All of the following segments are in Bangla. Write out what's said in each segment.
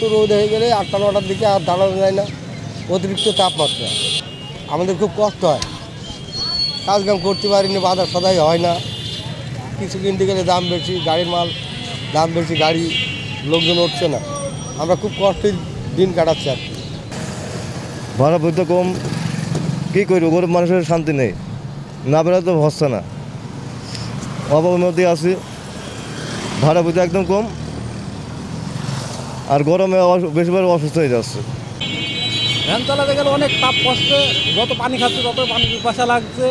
একটু রোদ হয়ে গেলে 8টা-9টার দিকে আর দাঁড়ানো যায় না, অতিরিক্ত তাপমাত্রা। আমাদের খুব কষ্ট হয়, কাজকাম করতে পারিনি, বাজার সদাই হয় না, কিছু কিনতে গেলে দাম বেশি, গাড়ির মাল দাম বেশি, গাড়ি লোকজন উঠছে না, আমরা খুব কষ্টের দিন কাটাচ্ছি আর কি। ভাড়া বইতে কম, কী করবো, গরিব মানুষের শান্তি নেই, না বেড়াতে তো হচ্ছে না, অভাবের মধ্যে আছি, ভাড়া বইতে একদম কম, আর গরমে বেশিরভাগ অসুস্থ হয়ে যাচ্ছে। ভ্যান চালাতে গেলে অনেক তাপ কষ্টে, যত পানি খাচ্ছে তত পানি পিপাসা লাগছে,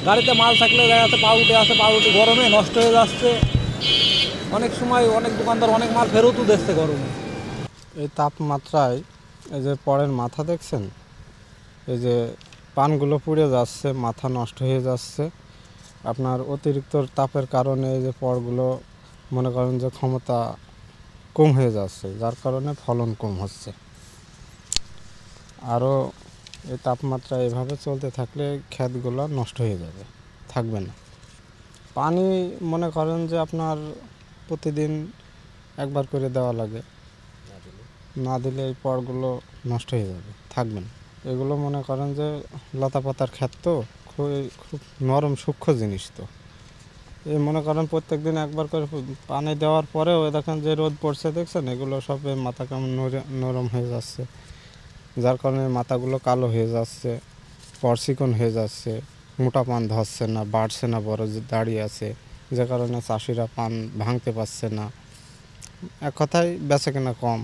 গাড়িতে মাল থাকলে দেখা যাচ্ছে পাউরুটি আছে, পাউরুটি গরমে নষ্ট হয়ে যাচ্ছে, অনেক সময় অনেক দোকানদার অনেক মাল ফেরতও দিচ্ছে গরমে। এই তাপমাত্রায় এই যে পরের মাথা দেখছেন, এই যে পানগুলো পুড়ে যাচ্ছে, মাথা নষ্ট হয়ে যাচ্ছে। আপনার অতিরিক্ত তাপের কারণে এই যে পরগুলো মনে করেন যে ক্ষমতা কম হয়ে যাচ্ছে, যার কারণে ফলন কম হচ্ছে। আরও এই তাপমাত্রা এভাবে চলতে থাকলে ক্ষেতগুলো নষ্ট হয়ে যাবে, থাকবে না। পানি মনে করেন যে আপনার প্রতিদিন একবার করে দেওয়া লাগে, না দিলে এই পরগুলো নষ্ট হয়ে যাবে, থাকবে না। এগুলো মনে করেন যে লতা পাতার ক্ষেত তো খুব নরম সূক্ষ্ম জিনিস, তো এই মনে করেন প্রত্যেক দিন একবার করে পানি দেওয়ার পরেও দেখেন যে রোদ পড়ছে দেখছেন, এগুলো সব মাথা কেমন নরম হয়ে যাচ্ছে, যার কারণে মাথাগুলো কালো হয়ে যাচ্ছে, পরচিকন হয়ে যাচ্ছে, মোটা পান ধরছে না, বাড়ছে না, বড় যে দাঁড়িয়ে আছে, যে কারণে চাষিরা পান ভাঙতে পারছে না, এক কথায় বেচাকেনা কম।